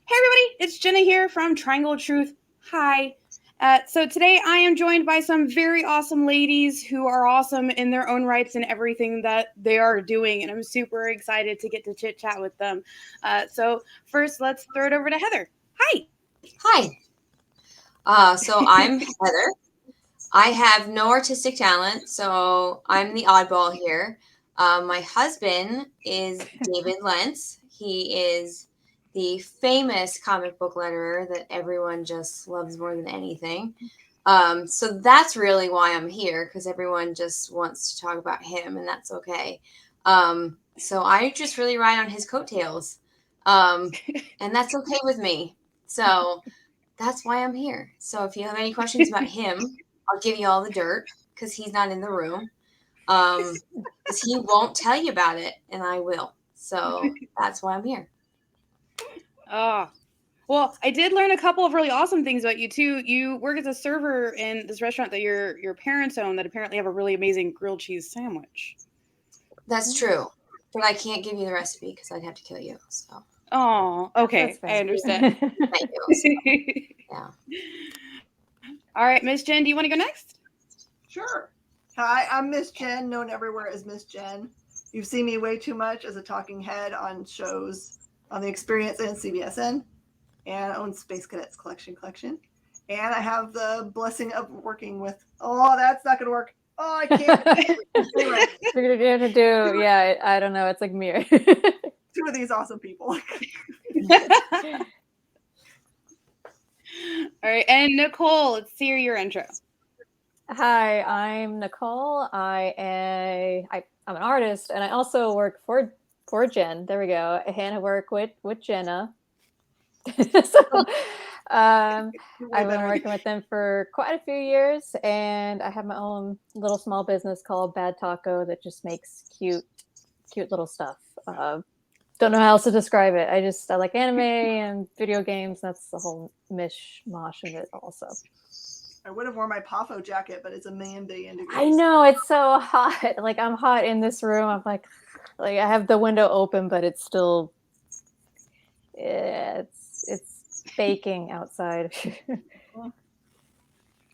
Hey everybody, it's Jenna here from Triangle of Truth. Hi. So today I am joined by some very awesome ladies who are awesome in their own rights and everything that they are doing, and I'm super excited to get to chit chat with them. So first, let's throw it over to Heather. Hi. Hi. So I'm Heather. I have no artistic talent, so I'm the oddball here. My husband is David Lentz. He is the famous comic book letterer that everyone just loves more than anything. So that's really why I'm here, because everyone just wants to talk about him, and that's okay. So I just really ride on his coattails, and that's okay with me. So that's why I'm here. So if you have any questions about him, I'll give you all the dirt because he's not in the room. Because he won't tell you about it, and I will. So that's why I'm here. Ah, well, I did learn a couple of really awesome things about you too. You work as a server in this restaurant that your parents own that apparently have a really amazing grilled cheese sandwich. That's true, but I can't give you the recipe because I'd have to kill you. So Oh, That's okay. I fair. understand. thank you. So, yeah. All right, Miss Jen, do you want to go next? Sure. Hi, I'm Miss Jen, known everywhere as Miss Jen. You've seen me way too much as a talking head on shows on the Experience and CBSN, and I own Space Cadets Collection. And I have the blessing of working with, oh, that's not going to work. Oh, I can't. Anyway, You're gonna do, yeah, I don't know. It's like mirror. two of these awesome people. All right, and Nicole, let's hear your intro. Hi, I'm Nicole. I'm an artist, and I also work for Jen. There we go. And I work with Jenna. So I've been working with them for quite a few years, and I have my own little small business called Bad Taco that just makes cute little stuff. Don't know how else to describe it. I like anime and video games. That's the whole mishmash of it also. I would have worn my Pafo jacket, but it's a million billion degrees. I know, it's so hot. Like, I'm hot in this room. I'm like I have the window open, but it's still, it's baking outside.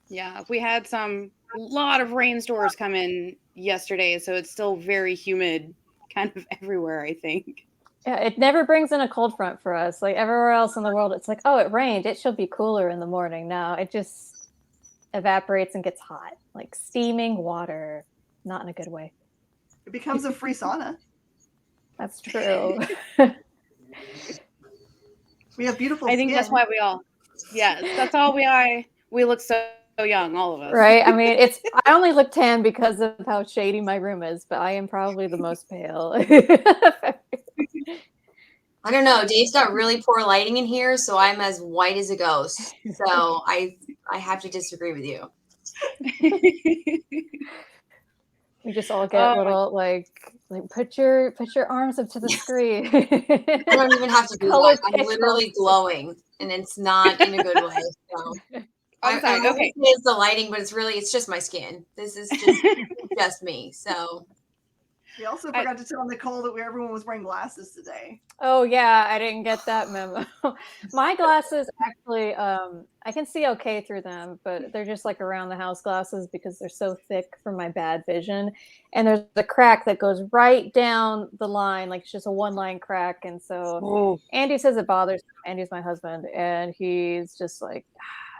Yeah, we had a lot of rainstorms come in yesterday, so it's still very humid kind of everywhere, I think. Yeah, it never brings in a cold front for us. Like, everywhere else in the world, it's like, oh, it rained. It should be cooler in the morning. No, it just evaporates and gets hot. Like steaming water. Not in a good way. It becomes a free sauna. That's true. We have beautiful I think skin. that's why that's all we look so young, all of us. Right? I mean, I only look tan because of how shady my room is, but I am probably the most pale. I don't know. Dave's got really poor lighting in here, so I'm as white as a ghost. So I have to disagree with you. We just all get little like put your arms up to the screen. I don't even have to do that. I'm literally glowing, and it's not in a good way. So I'm sorry. Okay, it's the lighting, but it's just my skin. This is just me. So we also forgot to tell Nicole that everyone was wearing glasses today. Oh yeah, I didn't get that memo. My glasses actually, I can see okay through them, but they're just like around the house glasses because they're so thick for my bad vision. And there's a crack that goes right down the line, like it's just a one line crack. And so Andy says it bothers him. Andy's my husband, and he's just like,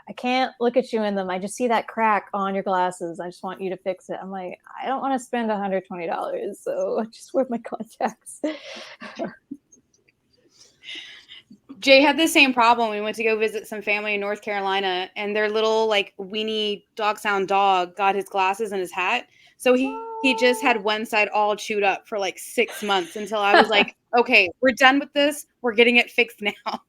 I can't look at you in them. I just see that crack on your glasses. I just want you to fix it. I'm like, I don't want to spend $120, so I just wear my contacts. Jay had the same problem. We went to go visit some family in North Carolina, and their little like weenie dachshund dog got his glasses and his hat. So he just had one side all chewed up for like 6 months until I was like, okay, we're done with this. We're getting it fixed now.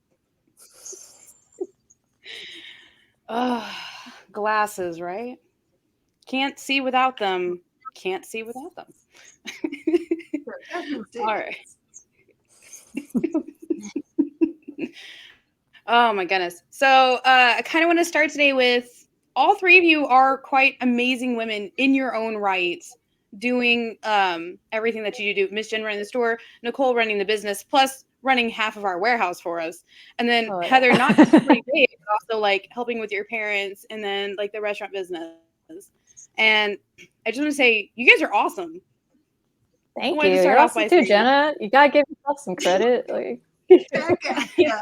Glasses, right? Can't see without them. Can't see without them. All right. Oh my goodness. So I kind of want to start today with all three of you are quite amazing women in your own right, doing everything that you do. Miss Jen running the store, Nicole running the business, plus running half of our warehouse for us. And then Oh, yeah. Heather, not just pretty big, but also like helping with your parents and then like the restaurant business. And I just want to say, you guys are awesome. Thank wanted you. to start You're off awesome by too, saying Jenna. You gotta give yourself some credit. Like, Heck yeah.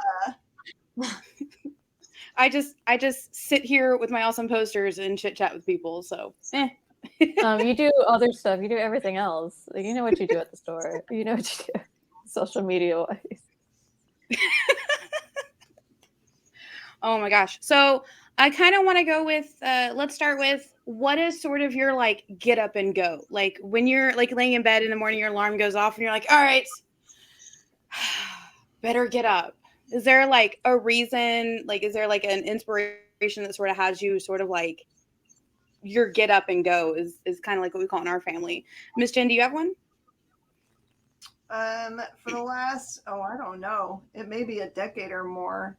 I just sit here with my awesome posters and chit chat with people. So, you do other stuff. You do everything else. Like, you know what you do at the store. You know what you do, social media wise. Oh my gosh. So I kind of want to go with, let's start with what is sort of your like get up and go? Like when you're like laying in bed in the morning, your alarm goes off and you're like, all right, better get up. Is there like a reason? Like, is there like an inspiration that sort of has you sort of like your get up and go is kind of like what we call in our family. Miss Jen, do you have one? For the last, I don't know, it may be a decade or more.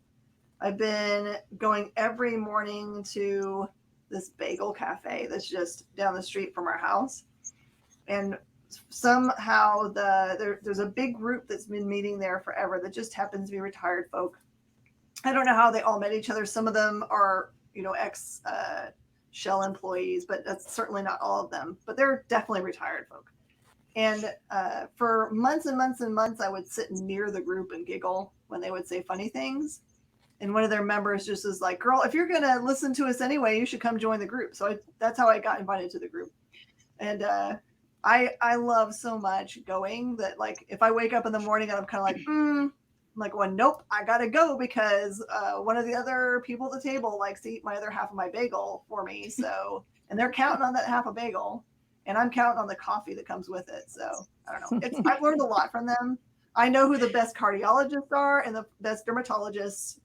I've been going every morning to this bagel cafe that's just down the street from our house. And somehow there's a big group that's been meeting there forever that just happens to be retired folk. I don't know how they all met each other. Some of them are, ex Shell employees, but that's certainly not all of them. But they're definitely retired folk. And for months and months and months, I would sit near the group and giggle when they would say funny things. And one of their members just was like, girl, if you're going to listen to us anyway, you should come join the group. So that's how I got invited to the group. And I love so much going that, like, if I wake up in the morning and I'm kind of like, I'm like, well, nope, I got to go because one of the other people at the table likes to eat my other half of my bagel for me. So, and they're counting on that half a bagel. And I'm counting on the coffee that comes with it. So I don't know. I've learned a lot from them. I know who the best cardiologists are and the best dermatologists.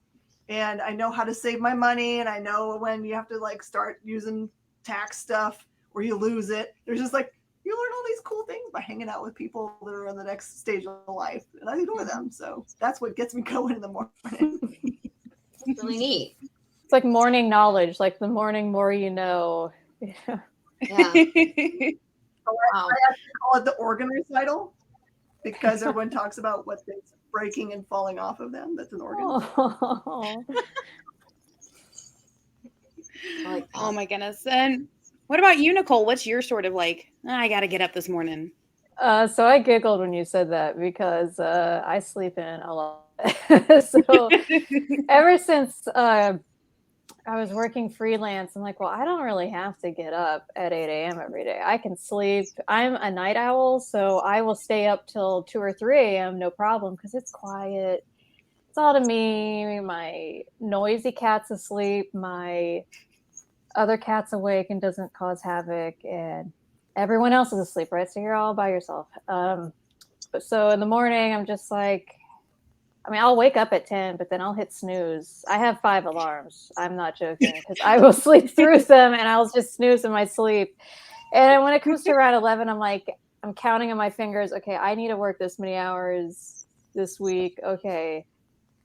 And I know how to save my money. And I know when you have to like start using tax stuff or you lose it. There's just like, you learn all these cool things by hanging out with people that are in the next stage of life. And I adore them. So that's what gets me going in the morning. It's really neat. It's like morning knowledge, like the morning more you know. Yeah. Wow. Wow. I actually call it the organ recital because everyone talks about what things breaking and falling off of them. That's an organ. Oh. I like that. Oh my goodness. And what about you, Nicole? What's your sort of like, I got to get up this morning? So I giggled when you said that because I sleep in a lot. So ever since I was working freelance, I'm like, well, I don't really have to get up at 8 a.m. every day. I can sleep. I'm a night owl, so I will stay up till 2 or 3 a.m. no problem because it's quiet. It's all to me. My noisy cat's asleep. My other cat's awake and doesn't cause havoc, and everyone else is asleep, right? So you're all by yourself. But so in the morning, I'm just like, I'll wake up at 10, but then I'll hit snooze. I have 5 alarms. I'm not joking because I will sleep through them and I'll just snooze in my sleep. And when it comes to around 11, I'm like, I'm counting on my fingers. Okay, I need to work this many hours this week. Okay,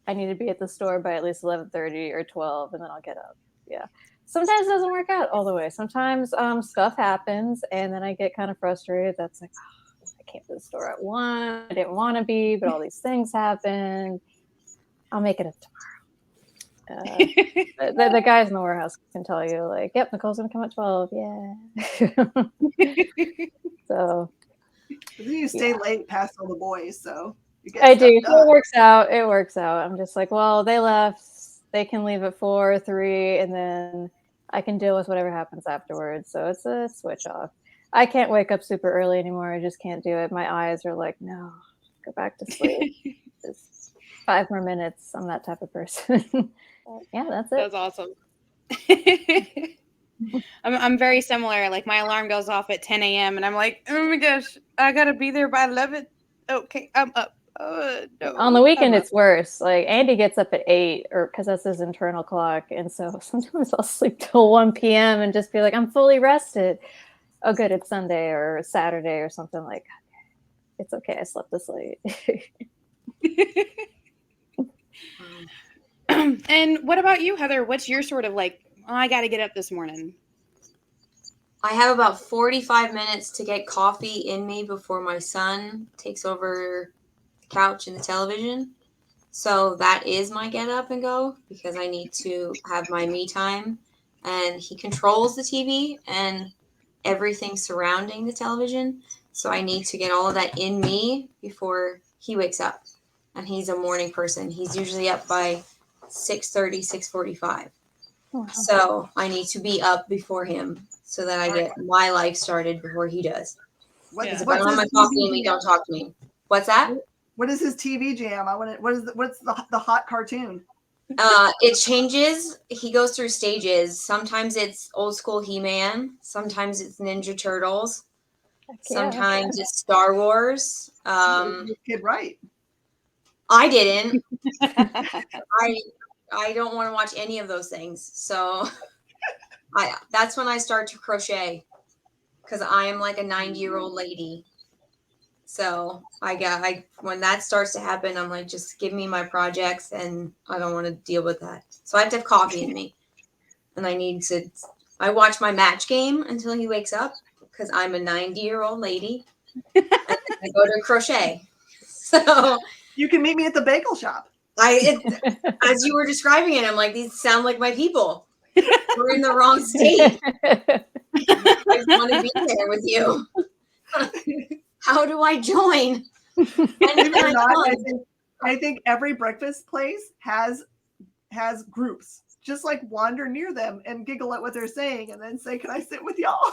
I need to be at the store by at least 11:30 or 12, and then I'll get up. Yeah. Sometimes it doesn't work out all the way. Sometimes stuff happens, and then I get kind of frustrated. That's like, I came to the store at 1. I didn't want to be, but all these things happened. I'll make it up tomorrow. The guys in the warehouse can tell you, like, yep, Nicole's going to come at 12. Yeah. So. But then you stay late past all the boys, so you get I do. stuff So done. it works out. It works out. I'm just like, well, they left. They can leave at 4, 3, and then I can deal with whatever happens afterwards. So it's a switch off. I can't wake up super early anymore. I just can't do it. My eyes are like, no, go back to sleep. Just 5 more minutes. I'm that type of person. Yeah, that's it. That's awesome. I'm very similar. Like my alarm goes off at 10 a.m. and I'm like, oh my gosh, I gotta be there by 11. Okay, I'm up. No, On the weekend, I'm up. it's worse. Like Andy gets up at 8, or because that's his internal clock, and so sometimes I'll sleep till 1 p.m. and just be like, I'm fully rested. Oh, good, it's Sunday or Saturday or something. Like, it's okay. I slept this late. And what about you, Heather? What's your sort of like, I got to get up this morning? I have about 45 minutes to get coffee in me before my son takes over the couch and the television. So that is my get up and go because I need to have my me time. And he controls the TV and everything surrounding the television. So I need to get all of that in me before he wakes up. And he's a morning person. He's usually up by 6:30, 6:45. Wow. So I need to be up before him so that I get my life started before he does. Because if I don't have my coffee in me, don't talk to me. What's that? What is his TV jam? What's the hot cartoon? It changes. He goes through stages. Sometimes it's old school He-Man. Sometimes it's Ninja Turtles. Sometimes it's Star Wars. Kid, right? I didn't. I don't want to watch any of those things. So that's when I start to crochet because I am like a 90-year-old lady. So when that starts to happen, I'm like, just give me my projects and I don't want to deal with that. So I have to have coffee in me. And I watch my match game until he wakes up because I'm a 90-year-old lady. And I go to crochet. So you can meet me at the bagel shop. As you were describing it, I'm like, these sound like my people. We're in the wrong state. I want to be there with you. How do I join? I think every breakfast place has groups. Just like wander near them and giggle at what they're saying and then say, can I sit with y'all?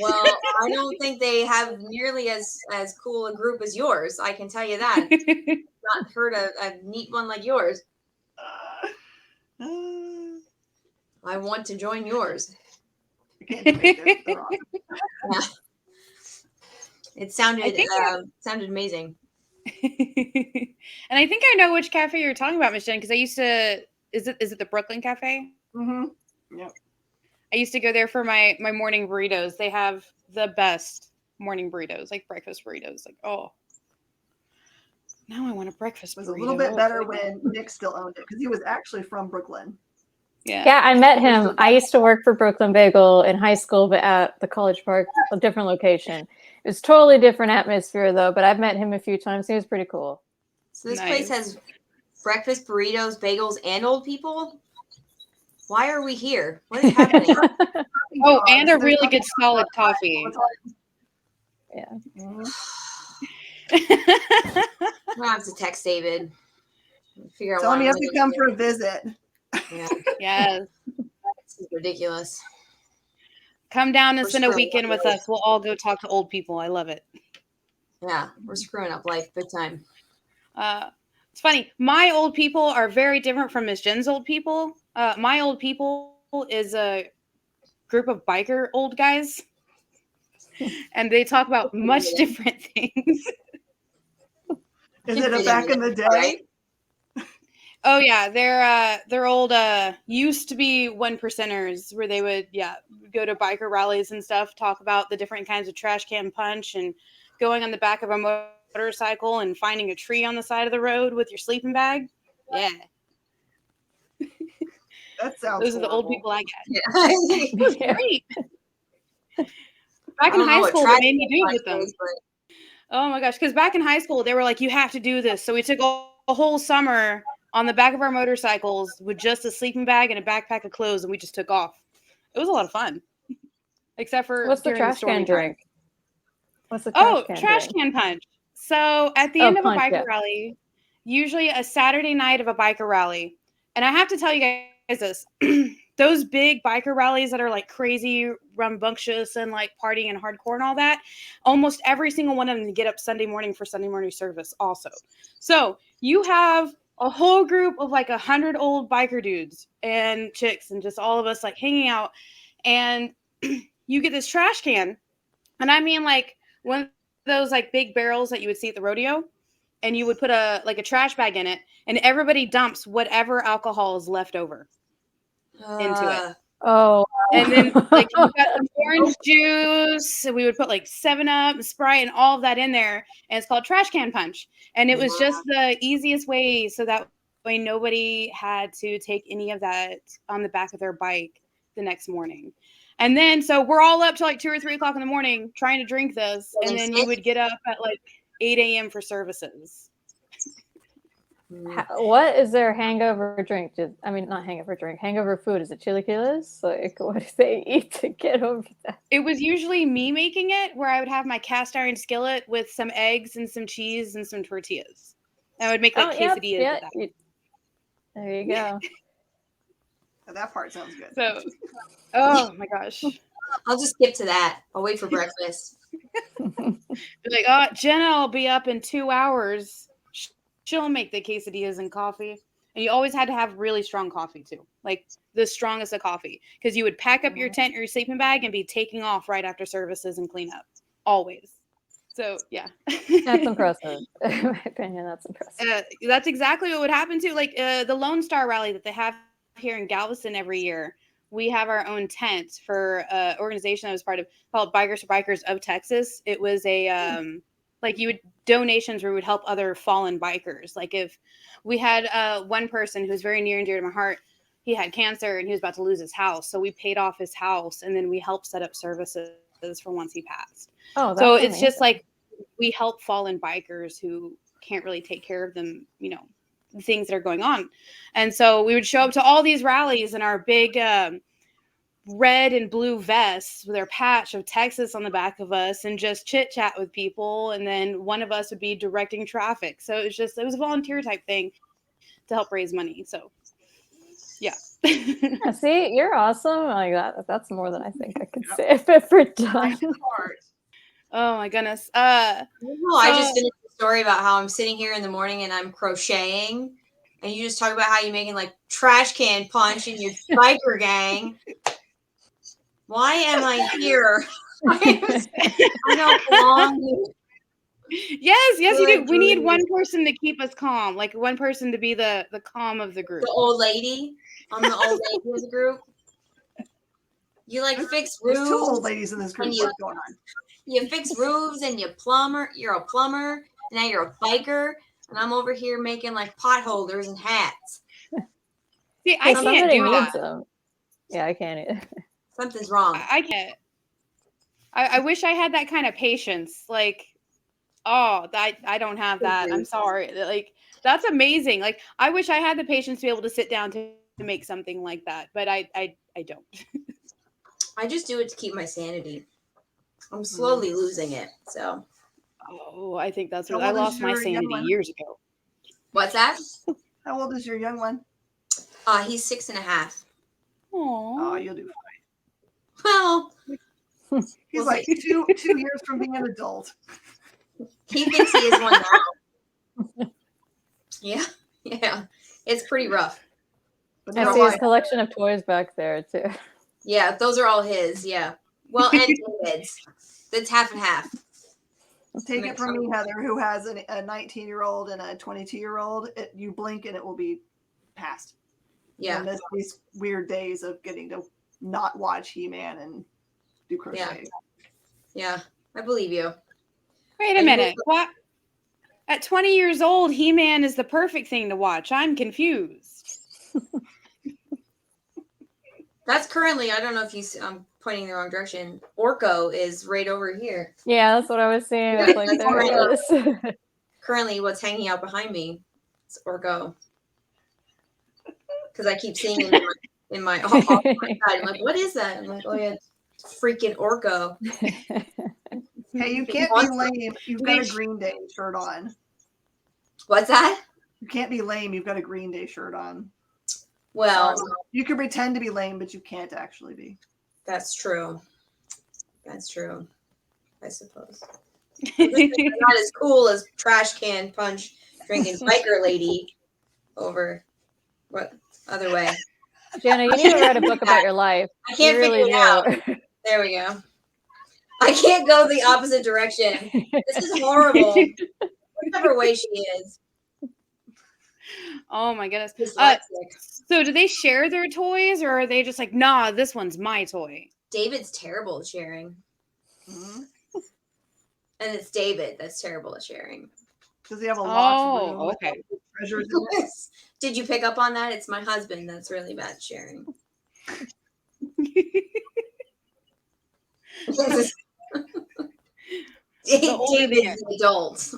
Well, I don't think they have nearly as cool a group as yours. I can tell you that. Not heard a neat one like yours. I want to join yours. I can't debate this. They're awesome. Yeah. It sounded amazing. And I think I know which cafe you're talking about, Miss Jen, because I used to. Is it the Brooklyn Cafe? Mm-hmm. Yep. I used to go there for my morning burritos. They have the best morning burritos, like breakfast burritos. Like, oh, now I want a breakfast burrito. It was a little bit better when Nick still owned it because he was actually from Brooklyn. Yeah, I met him. I used to work for Brooklyn Bagel in high school, but at the College Park, a different location. It was totally different atmosphere, though, but I've met him a few times. He was pretty cool. So this place has breakfast burritos, bagels, and old people? Why are we here? What is happening? Oh, and a really good solid coffee. Yeah. I'm gonna have to text David. Figure out. Tell him you have to come for a visit. Yeah. Yes. This is ridiculous. Come down and spend a weekend with us. We'll all go talk to old people. I love it. Yeah, we're screwing up life big time. It's funny. My old people are very different from Miss Jen's old people. My old people is a group of biker old guys, and they talk about much different things. Is it a back in the day? Right? Oh yeah, they're old. Used to be 1%ers where they would go to biker rallies and stuff. Talk about the different kinds of trash can punch and going on the back of a motorcycle and finding a tree on the side of the road with your sleeping bag. Yeah. That sounds Those horrible. are the old people I got. Yeah. It was great. Back in high school, they made me do it with them. Oh my gosh, because back in high school, they were like, you have to do this. So we took a whole summer on the back of our motorcycles with just a sleeping bag and a backpack of clothes, and we just took off. It was a lot of fun. Except for what's the trash can drink? What's the trash can punch. So at the end of a biker rally, usually a Saturday night of a biker rally, and I have to tell you guys this, those big biker rallies that are like crazy, rambunctious, and like partying and hardcore and all that, almost every single one of them get up Sunday morning for Sunday morning service also. So you have a whole group of like 100 old biker dudes and chicks and just all of us like hanging out, and you get this trash can, and I mean like one of those like big barrels that you would see at the rodeo, and you would put a trash bag in it, and everybody dumps whatever alcohol is left over into it. Oh, and then like you got some orange juice, and we would put like 7-Up and Sprite and all of that in there, and it's called trash can punch. And it was just the easiest way, so that way nobody had to take any of that on the back of their bike the next morning. And then so we're all up till like 2 or 3 o'clock in the morning trying to drink this, and then you would get up at like 8 a.m. for services. What is their hangover drink? I mean, not hangover drink, hangover food. Is it chilaquiles? Like, what do they eat to get over that? It was usually me making it, where I would have my cast iron skillet with some eggs and some cheese and some tortillas. I would make like quesadillas with that. There you go. That part sounds good. So, oh my gosh. I'll just skip to that. I'll wait for breakfast. Be like, oh, Jenna will be up in 2 hours. She'll make the quesadillas and coffee. And you always had to have really strong coffee too, like the strongest of coffee, because you would pack up your tent or your sleeping bag and be taking off right after services and clean up, always. So yeah, That's impressive. In my opinion, that's impressive. That's exactly what would happen too. Like the Lone Star Rally that they have here in Galveston every year. We have our own tent for an organization that was part of called Bikers for Bikers of Texas. It was a like you would donations where we would help other fallen bikers. Like if we had one person who's very near and dear to my heart, he had cancer and he was about to lose his house. So we paid off his house and then we helped set up services for once he passed. Oh, so it's just like we help fallen bikers who can't really take care of them, you know, things that are going on. And so we would show up to all these rallies in our big red and blue vests with our patch of Texas on the back of us and just chit chat with people. And then one of us would be directing traffic. So it was a volunteer type thing to help raise money. So yeah. See, you're awesome. Like that's more than I think I could say I've ever done. Oh my goodness. I just finished a story about how I'm sitting here in the morning and I'm crocheting, and you just talk about how you're making like trash can punch in your biker gang. Why am I here? I don't belong. Yes, you do. We need one person to keep us calm, like one person to be the calm of the group. The old lady. I'm the old lady of the group. You like fix roofs. There's 2 old ladies in this group. What's going on? You fix roofs and you're a plumber. And now you're a biker, and I'm over here making like pot holders and hats. See, I can't do that. Them. Yeah, I can't either. Something's wrong. I can't. I wish I had that kind of patience. Like, oh, I don't have that. I'm sorry. Like, that's amazing. Like, I wish I had the patience to be able to sit down to make something like that, but I don't. I just do it to keep my sanity. I'm slowly losing it. So. Oh, I think that's what I lost my sanity years ago. What's that? How old is your young one? He's 6.5. Oh, you'll do fine. Well, he's like 2 years from being an adult. He thinks he is one now. Yeah. It's pretty rough. But I see his collection of toys back there too. Yeah, those are all his. Yeah. Well, and David's. That's half and half. Take it from me, Heather, who has a 19-year-old and a 22-year-old. You blink and it will be past. Yeah. And these weird days of getting to not watch He-Man and do crochet. Yeah, I believe you. Wait a minute. What? At 20 years old, He-Man is the perfect thing to watch. I'm confused. That's currently, I don't know if I'm pointing in the wrong direction. Orko is right over here. Yeah, that's what I was seeing. I was like, there it is. Currently, what's hanging out behind me is Orko. Because I keep seeing him in my side. I'm like, what is that? I'm like, oh yeah, it's freaking Orko. Hey, you can't be lame. You've got a Green Day shirt on. What's that? You can't be lame. You've got a Green Day shirt on. Well, you can pretend to be lame, but you can't actually be. That's true. That's true. I suppose. Not as cool as trash can punch drinking biker lady over what other way. Jena, you need to write a book about your life. I can't figure it out. There we go. I can't go the opposite direction. This is horrible. Whichever way she is. Oh my goodness. So do they share their toys, or are they just like, nah, this one's my toy? David's terrible at sharing. Mm-hmm. And it's David that's terrible at sharing. Does he have a locked room? Okay. Treasures in it? Did you pick up on that? It's my husband that's really bad at sharing. David's an adult.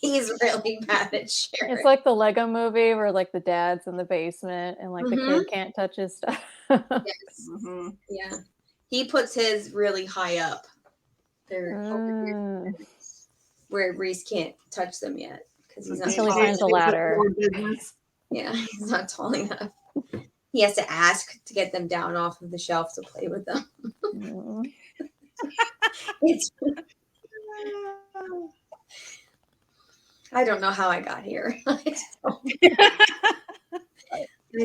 He's really bad at sharing. It's like the Lego movie where like the dad's in the basement and like the kid can't touch his stuff. Yes. Mm-hmm. Yeah. He puts his really high up. They're over here where Reese can't touch them yet because he's not Until he tall finds a enough. ladder. Yeah, he's not tall enough. He has to ask to get them down off of the shelf to play with them. It's, I don't know how I got here.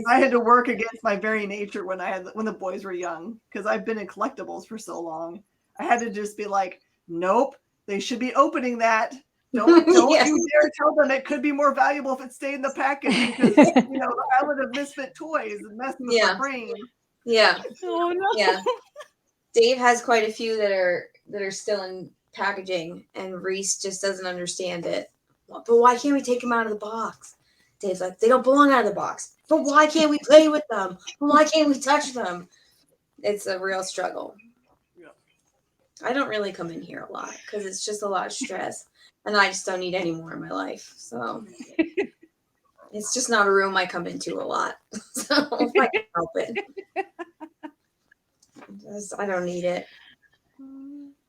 I had to work against my very nature when the boys were young, because I've been in collectibles for so long. I had to just be like, nope, they should be opening that. Don't Yeah. you dare tell them it could be more valuable if it stayed in the package, because the island of misfit toys is messing with my brain. Yeah. Oh no. Yeah. Dave has quite a few that are still in packaging, and Reese just doesn't understand it. But why can't we take them out of the box? Dave's like, they don't belong out of the box. But why can't we play with them? Why can't we touch them? It's a real struggle. Yeah. I don't really come in here a lot because it's just a lot of stress, and I just don't need any more in my life. So it's just not a room I come into a lot. So if I can help it. I don't need it.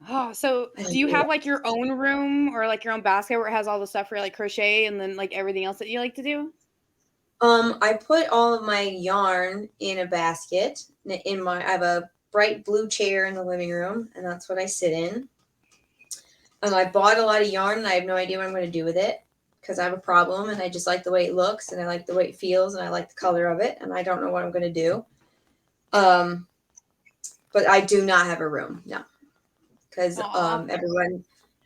Oh, so do you have like your own room or like your own basket where it has all the stuff for like crochet and then like everything else that you like to do? I put all of my yarn in a basket. I have a bright blue chair in the living room, and that's what I sit in. I bought a lot of yarn, and I have no idea what I'm going to do with it because I have a problem, and I just like the way it looks, and I like the way it feels, and I like the color of it, and I don't know what I'm going to do. But I do not have a room, no, because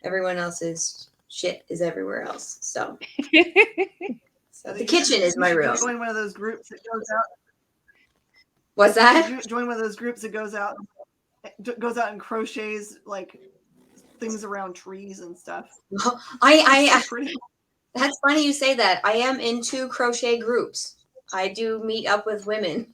everyone else's shit is everywhere else. So, the kitchen is my room. Join one of those groups that goes out. What's that? Join one of those groups that goes out and crochets like things around trees and stuff. That's funny you say that. I am in 2 crochet groups. I do meet up with women.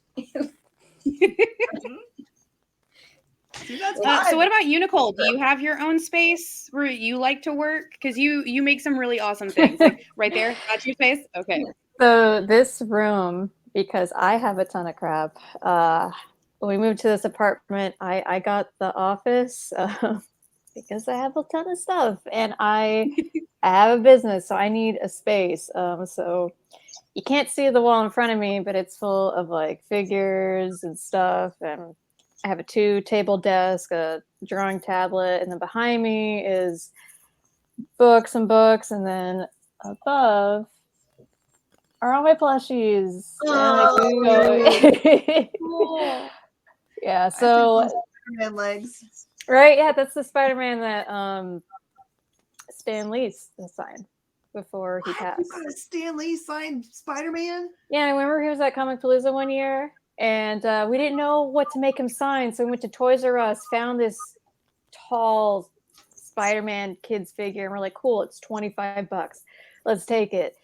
See, that's so what about you, Nicole? Do you have your own space where you like to work? Because you make some really awesome things. Like right there, that's your space? Okay. So this room, because I have a ton of crap, when we moved to this apartment, I got the office because I have a ton of stuff, and I have a business, so I need a space. So you can't see the wall in front of me, but it's full of like figures and stuff, and I have a 2-table desk, a drawing tablet, and then behind me is books, and then above are all my plushies. Yeah, so Spider-Man legs. Right, yeah, that's the Spider-Man that Stan Lee signed before he passed. You got a Stan Lee signed Spider-Man? Yeah, I remember he was at Comic Palooza one year, and we didn't know what to make him sign, so we went to Toys R Us, found this tall Spider-Man kids figure, and we're like, cool, it's $25, let's take it.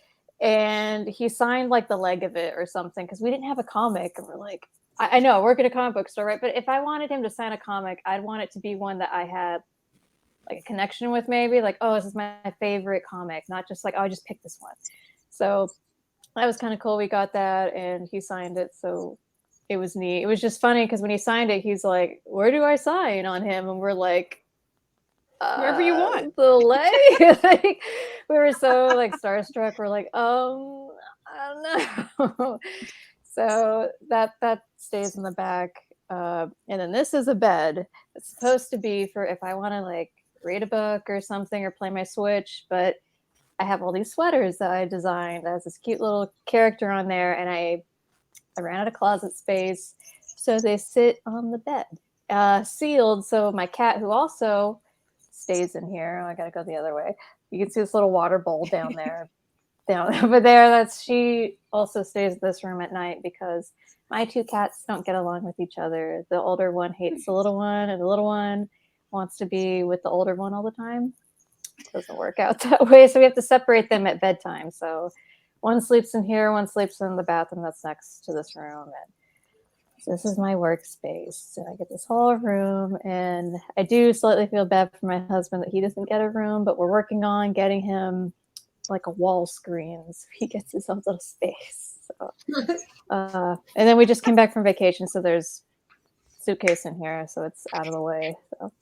And he signed like the leg of it or something because we didn't have a comic, and we're like, I know I work at a comic book store, right? But if I wanted him to sign a comic, I'd want it to be one that I had like a connection with, maybe like, oh, this is my favorite comic, not just like, oh, I just picked this one. So that was kind of cool. We got that, and he signed it, so it was neat. It was just funny because when he signed it, he's like, "Where do I sign on him?" And we're like, wherever you want. The leg. Like, we were so like starstruck. We're like, I don't know. So that stays in the back. And then this is a bed. It's supposed to be for if I want to like read a book or something or play my Switch, but I have all these sweaters that I designed. There's this cute little character on there, and I ran out of closet space, so they sit on the bed, sealed. So my cat, who also stays in here, I gotta go the other way. You can see this little water bowl down there. Down over there, she also stays in this room at night because my 2 cats don't get along with each other. The older one hates the little one, and the little one wants to be with the older one all the time. It doesn't work out that way, so we have to separate them at bedtime. So one sleeps in here, one sleeps in the bathroom that's next to this room. And so this is my workspace. So I get this whole room, and I do slightly feel bad for my husband that he doesn't get a room, but we're working on getting him like a wall screen, so he gets his own little space. So, and then we just came back from vacation, so there's suitcase in here, so it's out of the way. So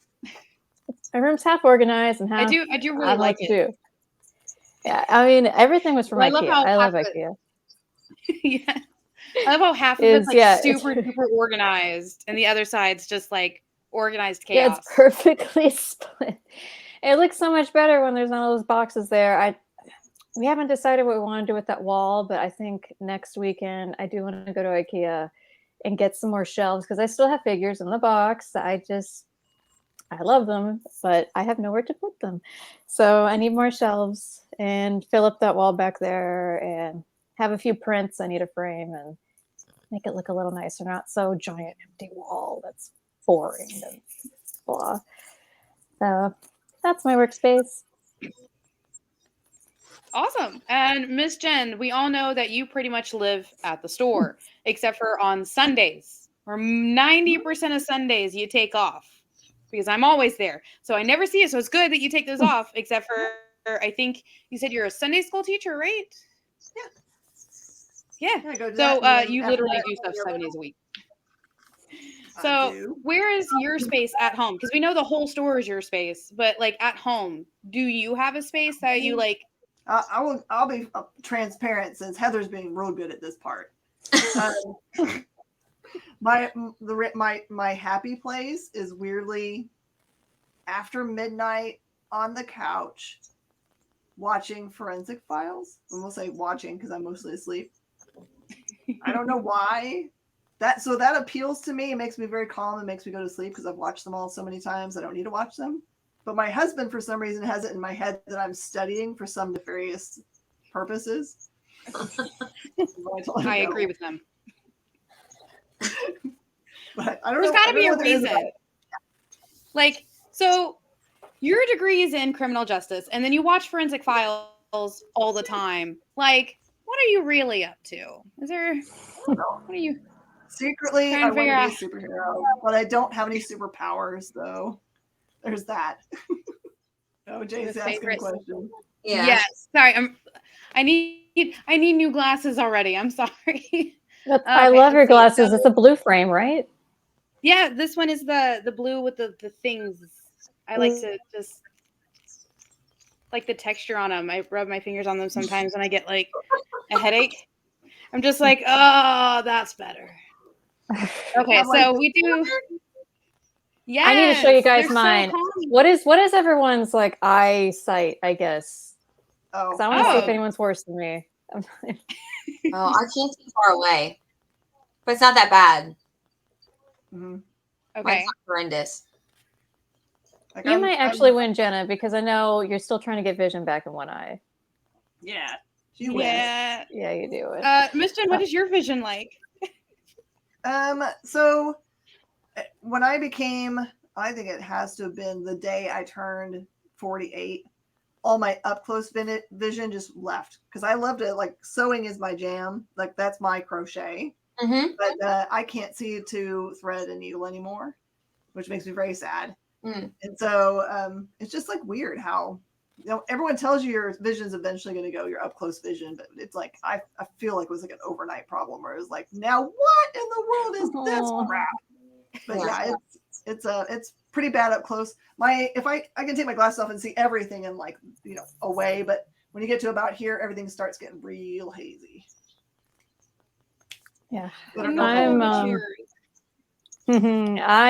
my room's half organized and half I do really I'm like to it. do. Yeah, I mean everything was from Well, I love IKEA. how I love half IKEA. Yeah. I love how half of it's like Yeah, super organized and the other side's just like organized yeah, chaos. it's perfectly split. It looks so much better when there's none of those boxes there. We haven't decided what we want to do with that wall, but I think next weekend I do want to go to IKEA and get some more shelves because I still have figures in the box. I love them, but I have nowhere to put them. So I need more shelves and fill up that wall back there and have a few prints I need to frame and make it look a little nicer, not so giant empty wall that's boring and blah. So that's my workspace. Awesome. And Miss Jen, we all know that you pretty much live at the store, except for on Sundays, or 90% of Sundays you take off because I'm always there. So I never see you. So it's good that you take those off, except for I think you said you're a Sunday school teacher, right? Yeah. I go to So that, and then you after literally that, do stuff 7 days a week. I So do. where is your space at home? Because we know the whole store is your space, but like at home, do you have a space that you like? I'll be transparent since Heather's being real good at this part. My happy place is weirdly after midnight on the couch watching Forensic Files. I will say watching because I'm mostly asleep. I don't know why. That appeals to me. It makes me very calm and makes me go to sleep because I've watched them all so many times. I don't need to watch them. But my husband, for some reason, has it in my head that I'm studying for some nefarious purposes. I agree with them. But I don't There's know. got to be a reason. Like, so your degree is in criminal justice, and then you watch Forensic Files all the time. Like, what are you really up to? Is there? What are you? Secretly, Trying I to want figure to be a superhero, but I don't have any superpowers, though. There's that. Oh, Jay's The asking a favorite- question. Yeah. Yes. Sorry. I need new glasses already. I'm sorry. I love your glasses. It's a blue frame, right? Yeah, this one is the blue with the things. I like to just like the texture on them. I rub my fingers on them sometimes and I get like a headache. I'm just like, oh, that's better. Okay, so we do. Yeah, I need to show you guys mine. What is everyone's like eyesight? I guess. Oh, I want to see if anyone's worse than me. Oh, I can't see far away, but it's not that bad. Mm-hmm. Okay, Mine's not horrendous. Like you might actually win, Jenna, because I know you're still trying to get vision back in one eye. Yeah, yeah, you do it. Miss Jen, what is your vision like? So when I became, I think it has to have been the day I turned 48. All my up close vision just left because I loved it. Like sewing is my jam. Like that's my crochet. Mm-hmm. But I can't see to thread and needle anymore, which makes me very sad. Mm. And so it's just like weird how, everyone tells you your vision's eventually going to go, your up close vision, but it's like I feel like it was like an overnight problem where it was like, now what in the world is this crap? But yeah, it's pretty bad up close. If I can take my glasses off and see everything and like away, but when you get to about here, everything starts getting real hazy. Yeah, I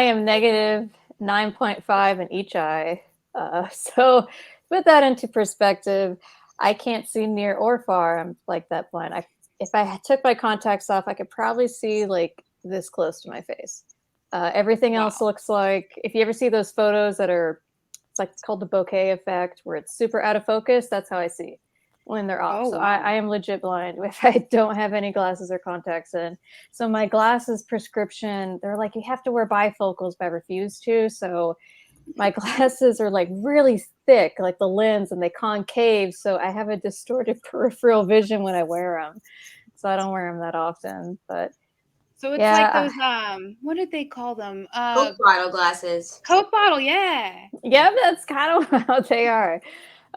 am negative 9.5 in each eye. So put that into perspective. I can't see near or far. I'm like that blind. If I took my contacts off, I could probably see like this close to my face. Everything else looks like, if you ever see those photos it's like called the bokeh effect, where it's super out of focus, that's how I see when they're off. So I am legit blind if I don't have any glasses or contacts in. So my glasses prescription, they're like, you have to wear bifocals, but I refuse to. So my glasses are like really thick, like the lens, and they concave. So I have a distorted peripheral vision when I wear them. So I don't wear them that often, but so it's like those what did they call them? Coke bottle glasses. Coke bottle, yeah. Yeah, that's kind of how they are.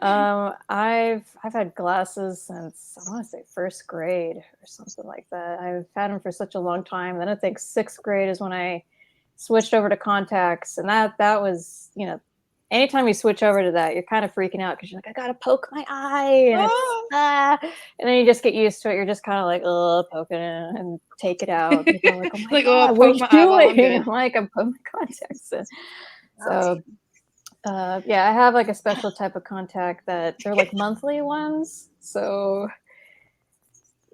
I've had glasses since I want to say first grade or something like that. I've had them for such a long time. Then I think sixth grade is when I switched over to contacts, and that was, anytime you switch over to that, you're kind of freaking out because you're like, I gotta poke my eye, and and then you just get used to it. You're just kind of like, oh, poke it in and take it out. People are like, oh my Like, god, oh, what are poke you my eyeball, I'm doing? good. I'm like, I'm poking my contacts in. So. Yeah, I have like a special type of contact that they're like monthly ones. So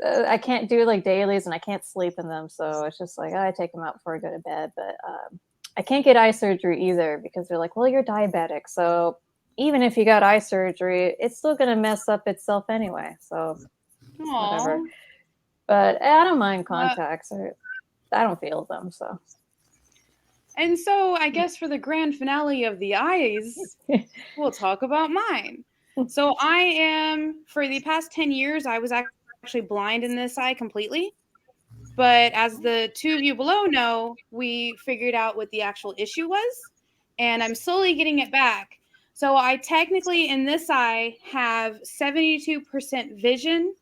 I can't do like dailies and I can't sleep in them. So it's just like, I take them out before I go to bed. But I can't get eye surgery either because they're like, well, you're diabetic. So even if you got eye surgery, it's still going to mess up itself anyway. So whatever. Aww. But I don't mind contacts. I don't feel them. So. And so I guess for the grand finale of the eyes, we'll talk about mine. So I am, for the past 10 years, I was actually blind in this eye completely. But as the two of you below know, we figured out what the actual issue was, and I'm slowly getting it back. So I technically in this eye have 72% vision.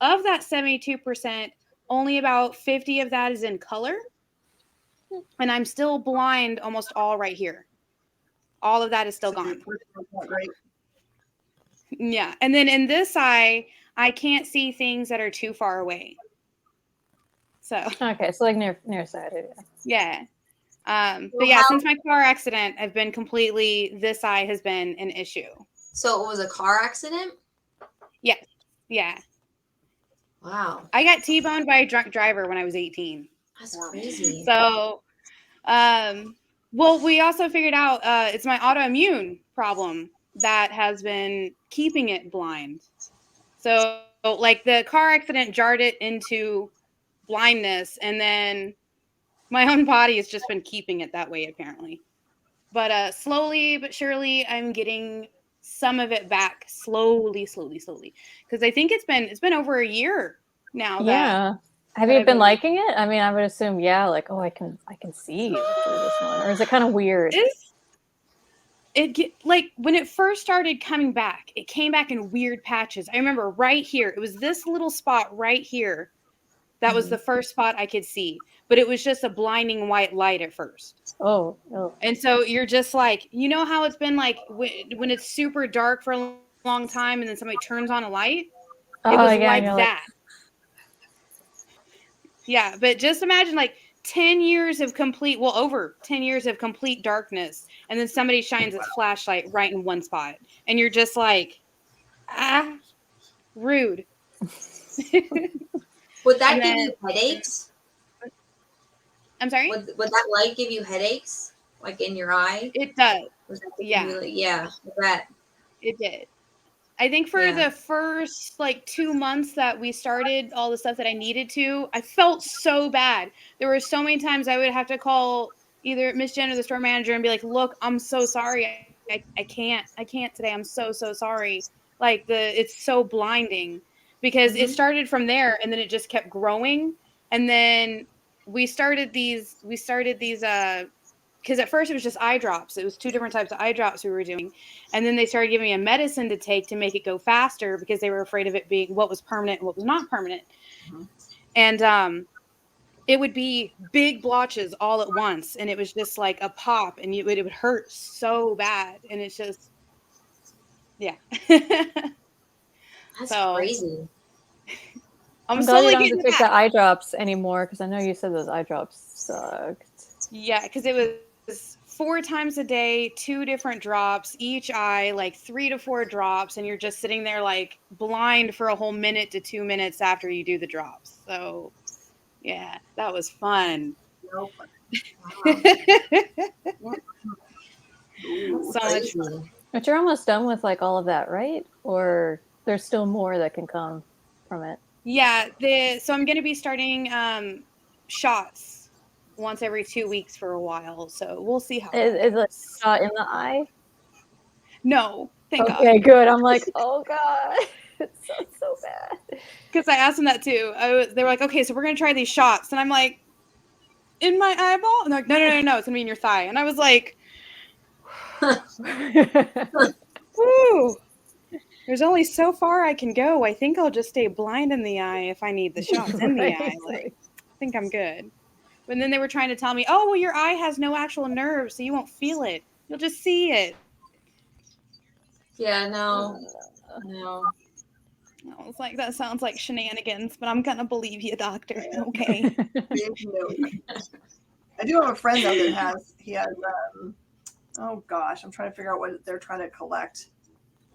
Of that 72%, only about 50 of that is in color. And I'm still blind almost all right here. All of that is still gone. Great. Yeah. And then in this eye, I can't see things that are too far away. So Okay, so like nearsighted. Yeah. But yeah, since my car accident, I've been completely, this eye has been an issue. So it was a car accident? Yeah. Yeah. Wow. I got T-boned by a drunk driver when I was 18. That's crazy. So, well, we also figured out it's my autoimmune problem that has been keeping it blind. So, like, the car accident jarred it into blindness, and then my own body has just been keeping it that way, apparently. But slowly but surely, I'm getting some of it back. Slowly. Because I think it's been over a year now. Yeah. Have you been liking it? I mean, I would assume, yeah, like, oh, I can see you through this one. Or is it kind of weird? Like when it first started coming back, it came back in weird patches. I remember right here, it was this little spot right here. That was the first spot I could see, but it was just a blinding white light at first. Oh. And so you're just like, you know how it's been like when it's super dark for a long time and then somebody turns on a light? It was like that. Yeah, but just imagine like 10 years of complete, well, over 10 years of complete darkness, and then somebody shines its flashlight right in one spot, and you're just like, rude. Would that give you headaches? I'm sorry? Would that light give you headaches, like in your eye? It does. Yeah. Yeah, that. It did. I think for the first like 2 months that we started all the stuff that I needed to, I felt so bad. There were so many times I would have to call either Miss Jen or the store manager and be like, look, I'm so sorry. I can't today. I'm so sorry. Like it's so blinding because it started from there and then it just kept growing. And then we started these because at first it was just eye drops. It was 2 different types of eye drops we were doing. And then they started giving me a medicine to take to make it go faster because they were afraid of it being what was permanent and what was not permanent. And it would be big blotches all at once. And it was just like a pop and it would hurt so bad. And it's just, yeah. That's crazy. I'm glad you don't have to take the eye drops anymore because I know you said those eye drops sucked. Yeah, because it was 4 times a day, 2 different drops, each eye, like 3 to 4 drops, and you're just sitting there like blind for a whole minute to 2 minutes after you do the drops. So, yeah, that was fun. Wow. So much fun. But you're almost done with like all of that, right? Or there's still more that can come from it? Yeah, so I'm going to be starting shots once every 2 weeks for a while. So we'll see how. Is it a shot in the eye? No, thank God. Okay, good. I'm like, oh God, it sounds so bad. Because I asked them that too. They were like, okay, so we're going to try these shots. And I'm like, in my eyeball? And they're like, no, it's going to be in your thigh. And I was like, woo. There's only so far I can go. I think I'll just stay blind in the eye if I need the shots in the eye. Like, I think I'm good. But then they were trying to tell me, oh, well, your eye has no actual nerves, so you won't feel it. You'll just see it. Yeah, no. I was like, that sounds like shenanigans, but I'm going to believe you, doctor. Okay. I do have a friend, though, that he has, oh gosh, I'm trying to figure out what they're trying to collect.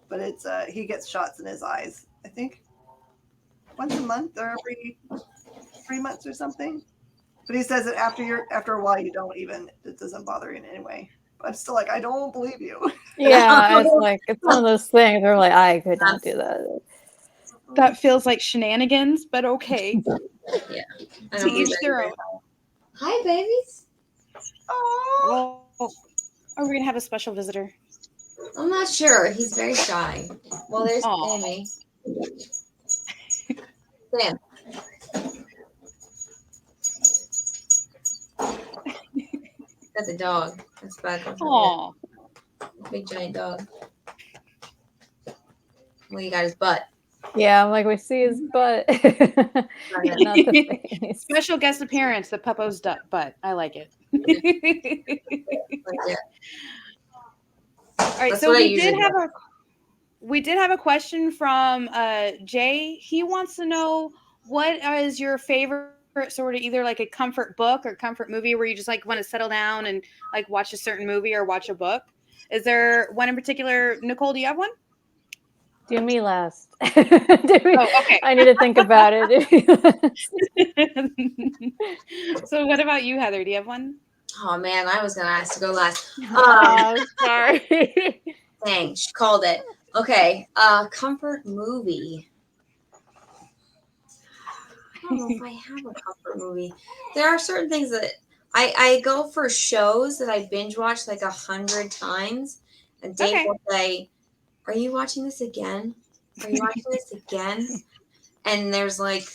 But it's, he gets shots in his eyes, I think, once a month or every 3 months or something. But he says that after a while, it doesn't bother you in any way. But I'm still like, I don't believe you. Yeah, it's one of those things. They're like, I could not do that. That feels like shenanigans, but okay. Yeah. To each their own. Hi, babies. Oh, are we going to have a special visitor? I'm not sure. He's very shy. Well, there's Amy. Sam. That's a dog. That's bad. Aw. Big giant dog. Well, you got his butt. Yeah, I'm like, we see his butt. Not the face. Special guest appearance, the puppo's butt. I like it. All right, That's so we did have a question from Jay. He wants to know, what is your favorite sort of either like a comfort book or comfort movie where you just like want to settle down and like watch a certain movie or watch a book? Is there one in particular? Nicole, do you have one? Do me last. Okay. I need to think about it. So what about you, Heather? Do you have one? Oh man, I was gonna ask to go last. Sorry. Dang, she called it. Okay, comfort movie. I don't know if I have a comfort movie. There are certain things that I go for shows that I binge watch like 100 times, and Dave will say, "Are you watching this again? Are you watching this again?" And there's like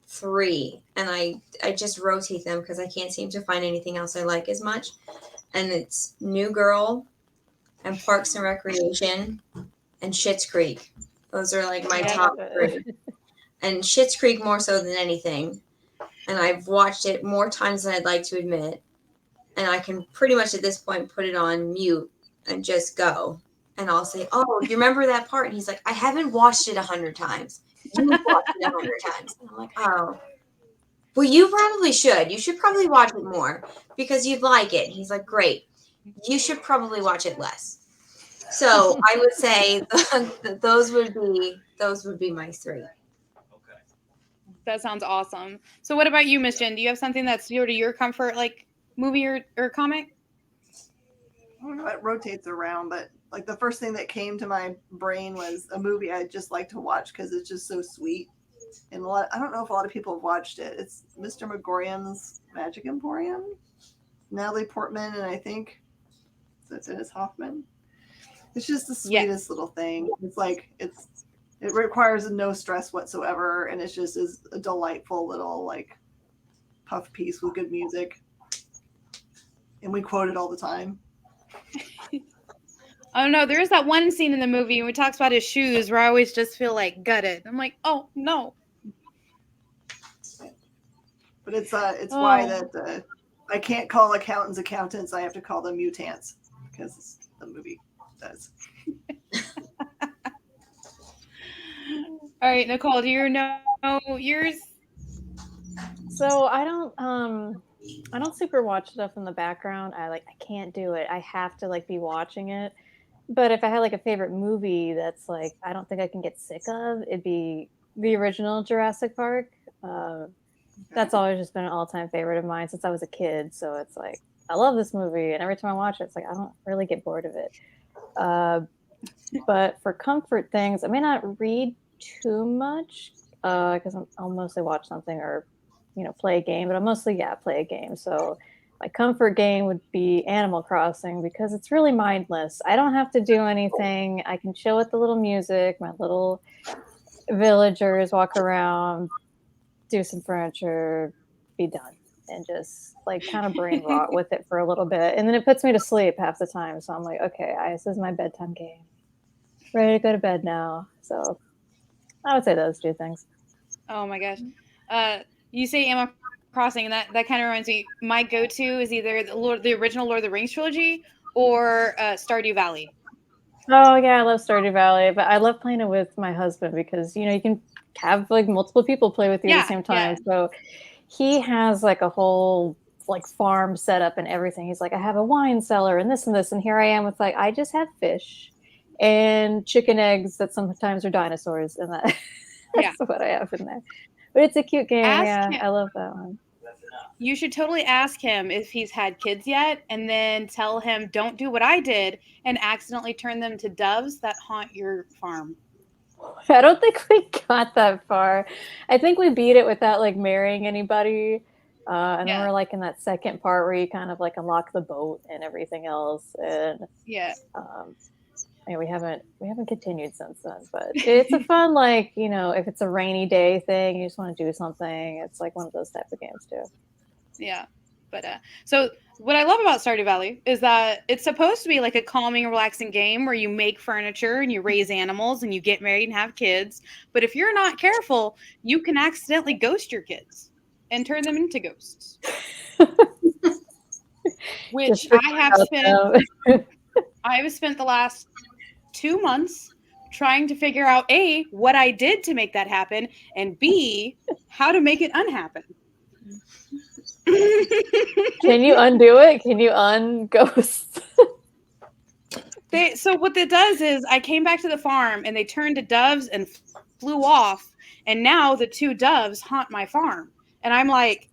3, and I just rotate them because I can't seem to find anything else I like as much. And it's New Girl, and Parks and Recreation, and Schitt's Creek. Those are like my top 3. And Schitt's Creek more so than anything. And I've watched it more times than I'd like to admit. And I can pretty much at this point put it on mute and just go. And I'll say, "Oh, you remember that part?" And he's like, "I haven't watched it 100 times. You've watched it 100 times." And I'm like, "Oh, well, you probably should. You should probably watch it more because you'd like it." And he's like, "Great. You should probably watch it less." So I would say those would be my 3. That sounds awesome. So what about you, Miss Jen? Do you have something that's sort of your comfort, like movie or comic? I don't know, it rotates around, but like the first thing that came to my brain was a movie I'd just like to watch because it's just so sweet. And I don't know if a lot of people have watched it. It's Mr. Megorium's Magic Emporium. Natalie Portman, and I think it's Dennis Hoffman. It's just the sweetest little thing. It's like it requires no stress whatsoever, and it's just is a delightful little like puff piece with good music. And we quote it all the time. Oh no, there is that one scene in the movie when he talks about his shoes where I always just feel like gutted. I'm like, oh no. But it's why that I can't call accountants. I have to call them mutants because the movie does. All right, Nicole, do you know yours? So I don't super watch stuff in the background. I can't do it. I have to like be watching it. But if I had like a favorite movie that's like I don't think I can get sick of, it'd be the original Jurassic Park. That's always just been an all-time favorite of mine since I was a kid. So it's like I love this movie, and every time I watch it, it's like I don't really get bored of it. But for comfort things, I may not read too much because I'll mostly watch something or play a game. But I mostly play a game. So my comfort game would be Animal Crossing because it's really mindless. I don't have to do anything. I can chill with the little music, my little villagers, walk around, do some furniture, be done, and just like kind of brain rot with it for a little bit. And then it puts me to sleep half the time. So I'm like, okay, this is my bedtime game. ready to go to bed now. So I would say those two things. Oh my gosh. You say Animal Crossing, and that kind of reminds me. My go-to is either the original Lord of the Rings trilogy or Stardew Valley. Oh yeah, I love Stardew Valley, but I love playing it with my husband because you can have like multiple people play with you at Yeah, the same time. yeah. So he has like a whole like farm set up and everything. He's like, I have a wine cellar and this, and here I am with like, I just have fish and chicken eggs that sometimes are dinosaurs, and that's Yeah. what I have in there. But it's a cute game. Ask Yeah, him. I love that one. You should totally ask him if he's had kids yet, and then tell him don't do what I did and accidentally turn them to doves that haunt your farm. I don't think we got that far. I think we beat it without like marrying anybody. And then Yeah. we're like in that second part where you kind of like unlock the boat and everything else. And Yeah. we haven't continued since then. But it's a fun like, if it's a rainy day thing, you just want to do something. It's like one of those type of games too. Yeah. But so what I love about Stardew Valley is that it's supposed to be like a calming, relaxing game where you make furniture and you raise animals and you get married and have kids. But if you're not careful, you can accidentally ghost your kids and turn them into ghosts. Which I have spent the last 2 months trying to figure out A, what I did to make that happen, and B, how to make it unhappen. Can you undo it? Can you unghost? So what that does is I came back to the farm and they turned to doves and flew off, and now the 2 doves haunt my farm. And I'm like,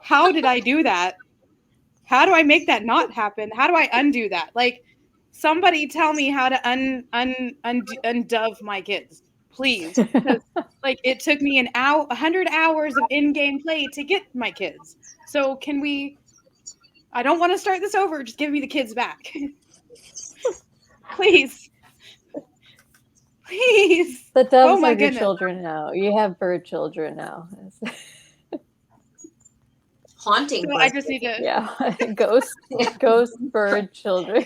how did I do that? How do I make that not happen? How do I undo that? Like, somebody tell me how to undove my kids, please. Because like it took me 100 hours of in-game play to get my kids. So can we? I don't want to start this over. Just give me the kids back, please. Please. The doves my are your goodness. children now. You have bird children now. Haunting. So I just need to ghost bird children.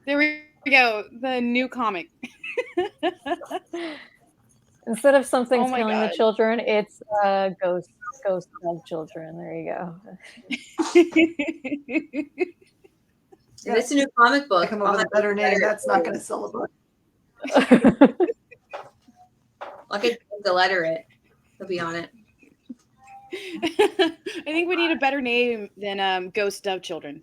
There we go. The new comic. Instead of something's Oh my killing God. the children, it's ghost of children. There you go. It's a new comic book. Come up with a better name. That's not going to sell a book. I could the letter it. It'll be on it. I think we need a better name than Ghost Dove Children.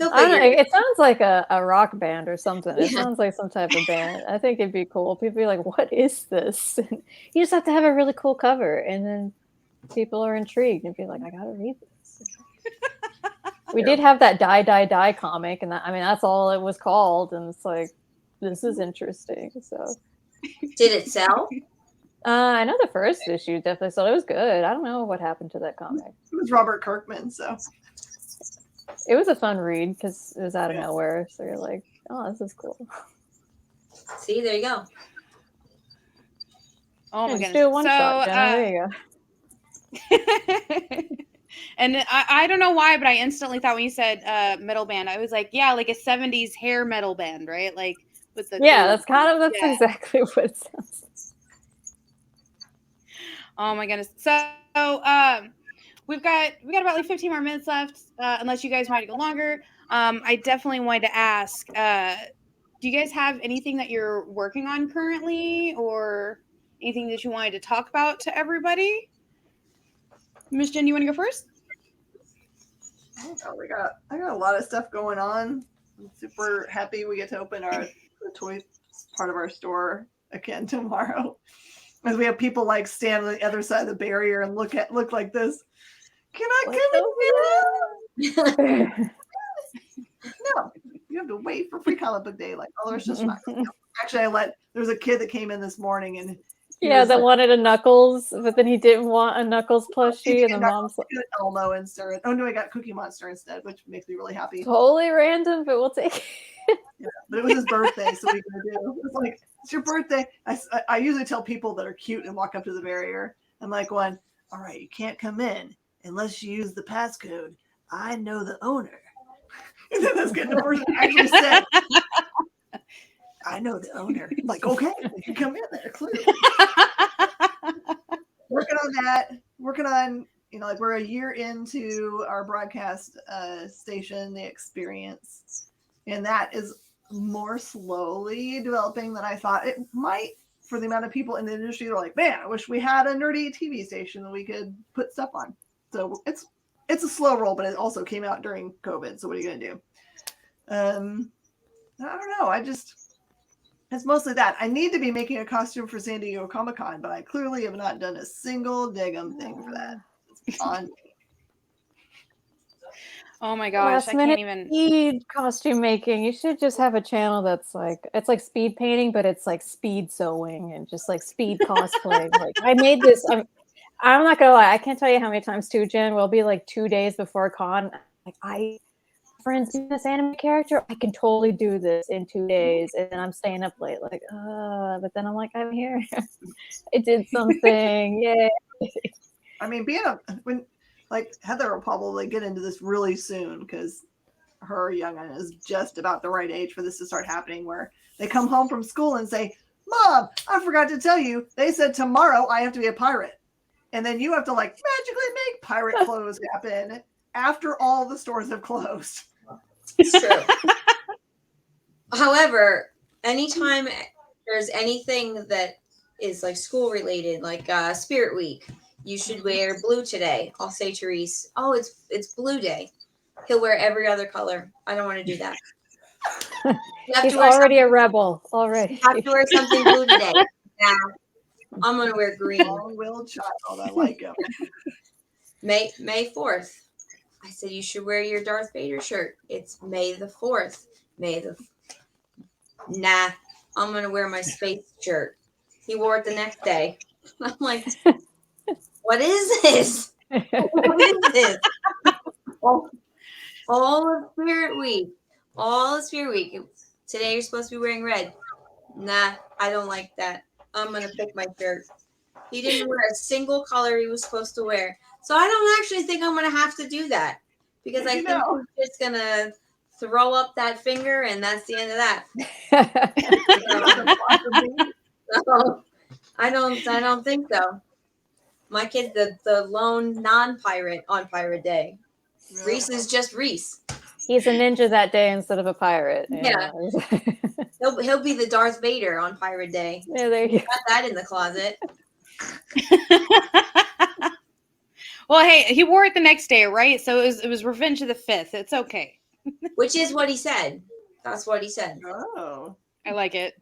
I don't know, it sounds like a rock band or something. It sounds like some type of band. I think it'd be cool. People be like, what is this? And you just have to have a really cool cover, and then people are intrigued and be like, I gotta read this. We did have that Die comic, and that's all it was called, and it's like, this is interesting. So did it sell? I know the first issue definitely sold. It was good. I don't know what happened to that comic. It was Robert Kirkman, so it was a fun read because it was out of nowhere. So you're like, oh, this is cool. See, there you go. Oh my goodness. Do a one shot, Jenna. There you go. And I don't know why, but I instantly thought when you said metal band, I was like, yeah, like a 70s hair metal band, right? Like with the that's exactly what it sounds like. Oh my goodness. So we've got about like 15 more minutes left, unless you guys want to go longer. I definitely wanted to ask, do you guys have anything that you're working on currently, or anything that you wanted to talk about to everybody? Miss Jen, you want to go first? Oh, I got a lot of stuff going on. I'm super happy we get to open the toy part of our store again tomorrow. As we have people like stand on the other side of the barrier and look like this. Can I come in? No, you have to wait for free comic book day. Like, oh, there's just not. Actually, there was a kid that came in this morning and that wanted a Knuckles, but then he didn't want a Knuckles plushie, and the mom's like, Elmo instead. Oh no, I got Cookie Monster instead, which makes me really happy. Totally random, but we'll take it. Yeah, but it was his birthday, so we gonna do. It's like, it's your birthday. I usually tell people that are cute and walk up to the barrier. I'm like, all right, you can't come in unless you use the passcode. I know the owner. And then let's get the person actually said. I know the owner. I'm like, okay, you can come in there, clearly. Working on that. Working on, like we're a year into our broadcast station, The Experience. And that is more slowly developing than I thought it might, for the amount of people in the industry that are like, man, I wish we had a nerdy TV station that we could put stuff on. So it's a slow roll, but it also came out during COVID. So what are you going to do? I don't know. It's mostly that. I need to be making a costume for San Diego Comic-Con, but I clearly have not done a single daggum thing for that. It's on me. Oh my gosh, I can't even. Speed costume making. You should just have a channel that's like, it's like speed painting, but it's like speed sewing and just like speed cosplay. Like I made this. I'm not gonna lie. I can't tell you how many times too, Jen. We'll be like 2 days before con. Like friends do this anime character. I can totally do this in 2 days, and then I'm staying up late. Like, but then I'm like, I'm here. I did something. Yay. I mean, like Heather will probably get into this really soon because her young'un is just about the right age for this to start happening, where they come home from school and say, Mom, I forgot to tell you, they said tomorrow I have to be a pirate. And then you have to like magically make pirate clothes happen after all the stores have closed. It's true. However, anytime there's anything that is like school related, like Spirit Week, you should wear blue today. I'll say to Reese, oh, it's blue day. He'll wear every other color. I don't want to do that. He's already a rebel. Already. You have to wear something blue today. Now, I'm going to wear green. Long-willed child. I like him. May 4th. I said you should wear your Darth Vader shirt. It's May the 4th. Nah, I'm going to wear my space shirt. He wore it the next day. I'm like, what is this? What is this? All of Spirit Week. All of Spirit Week. Today you're supposed to be wearing red. Nah, I don't like that. I'm going to pick my shirt. He didn't wear a single color he was supposed to wear. So I don't actually think I'm going to have to do that. Because I think he's just going to throw up that finger and that's the end of that. So, I don't think so. My kid's the lone non-pirate on Pirate Day. Really? Reese is just Reese. He's a ninja that day instead of a pirate. Yeah. He'll be the Darth Vader on Pirate Day. Yeah, there you go. Got that in the closet. Well, hey, he wore it the next day, right? So it was Revenge of the 5th. It's okay. Which is what he said. That's what he said. Oh. I like it.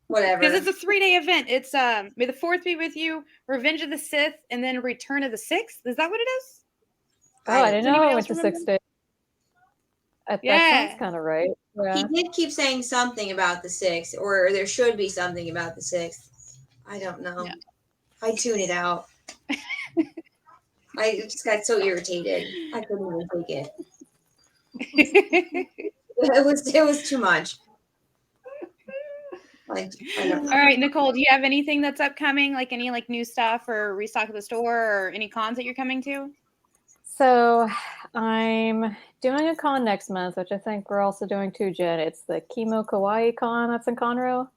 Whatever. Because it's a 3-day event. It's May the 4th be with you, Revenge of the Sith, and then Return of the 6th. Is that what it is? Oh, I didn't know it went to 6 days. That sounds kind of right. Yeah. He did keep saying something about the 6th, or there should be something about the 6th. I don't know. Yeah. I tuned it out. I just got so irritated. I couldn't even take it. It was too much. Like, I don't know. All right, Nicole, do you have anything that's upcoming, like any like new stuff or restock of the store or any cons that you're coming to? So I'm doing a con next month, which I think we're also doing too, Jen. It's the Kimo Kawaii Con that's in Conroe.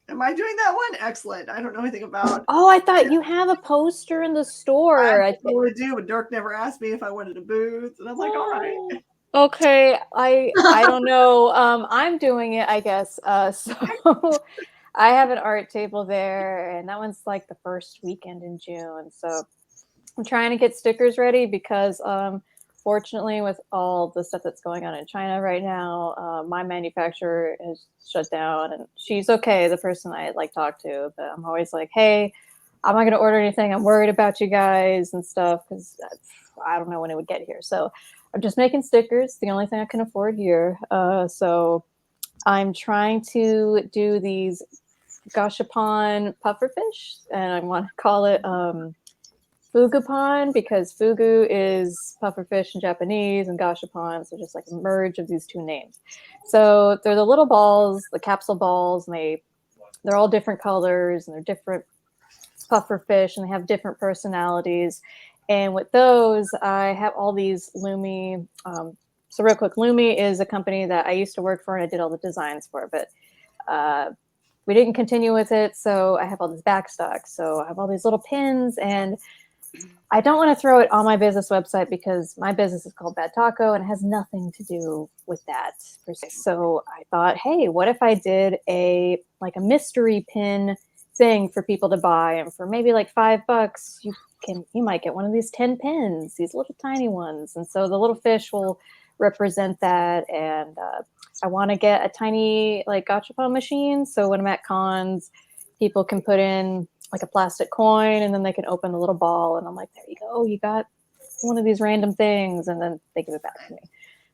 Am I doing that one? Excellent. I don't know anything about. Oh, I thought you have a poster in the store. I totally do, but Dirk never asked me if I wanted a booth, and I'm like, all right. Okay, I don't know. I'm doing it, I guess. So I have an art table there, and that one's like the first weekend in June. So I'm trying to get stickers ready because, fortunately, with all the stuff that's going on in China right now, my manufacturer is shut down, and she's okay, the person I like talk to. But I'm always like, hey, I'm not going to order anything. I'm worried about you guys and stuff because I don't know when it would get here. So I'm just making stickers, the only thing I can afford here. So I'm trying to do these gashapon pufferfish, and I want to call it fugupon because fugu is pufferfish in Japanese and gashapon, so just like a merge of these two names. So they're the little balls, the capsule balls, and they're all different colors, and they're different pufferfish, and they have different personalities. And with those, I have all these Lumi. So real quick, Lumi is a company that I used to work for and I did all the designs for. But We didn't continue with it, so I have all this back stock. So I have all these little pins, and I don't want to throw it on my business website because my business is called Bad Taco and it has nothing to do with that per se. So I thought, hey, what if I did a mystery pin thing for people to buy, and for maybe like $5, you might get one of these 10 pins, these little tiny ones, and so the little fish will represent that. And I want to get a tiny like gachapon machine, so when I'm at cons, people can put in like a plastic coin, and then they can open the little ball, and I'm like, there you go, you got one of these random things, and then they give it back to me.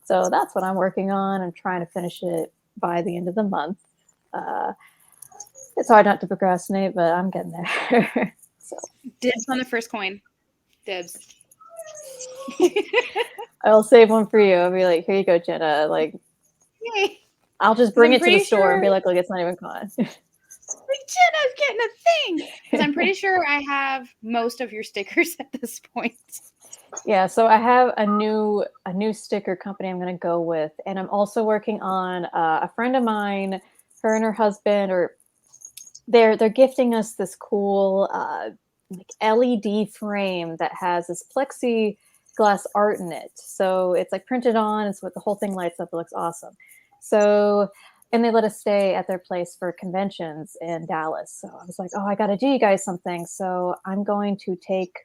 So that's what I'm working on. I'm trying to finish it by the end of the month. It's hard not to procrastinate, but I'm getting there. So Dibs on the first coin. Dibs. I'll save one for you. I'll be like, here you go, Jenna. Like, Yay. I'll just bring I'm it to the pretty store and be sure- like, look, it's not even con. Like, Jenna's getting a thing. Because I'm pretty sure I have most of your stickers at this point. Yeah, so I have a new sticker company I'm going to go with, and I'm also working on a friend of mine. Her and her husband they're gifting us this cool like LED frame that has this plexiglass art in it. So it's like printed on, and so the whole thing lights up. It looks awesome. So, and they let us stay at their place for conventions in Dallas. So I was like, oh, I got to do you guys something. So I'm going to take.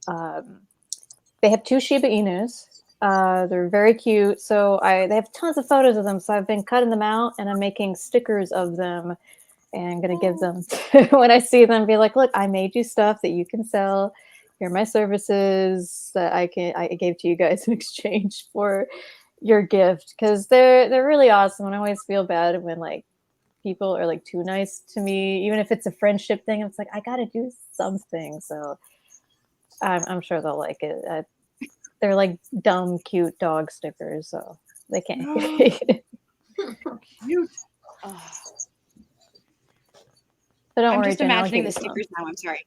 They have 2 Shiba Inus. They're very cute. So they have tons of photos of them. So I've been cutting them out, and I'm making stickers of them, and I'm going to give them when I see them, be like, look, I made you stuff that you can sell. Here are my services that I gave to you guys in exchange for your gift. Cause they're really awesome. And I always feel bad when like people are like too nice to me, even if it's a friendship thing. It's like, I got to do something. So I'm sure they'll like it. They're like dumb, cute dog stickers, so they can't hate it. Cute. Oh. But don't I'm worry, just Jen, I'll imagining give the you some. stickers now. I'm sorry.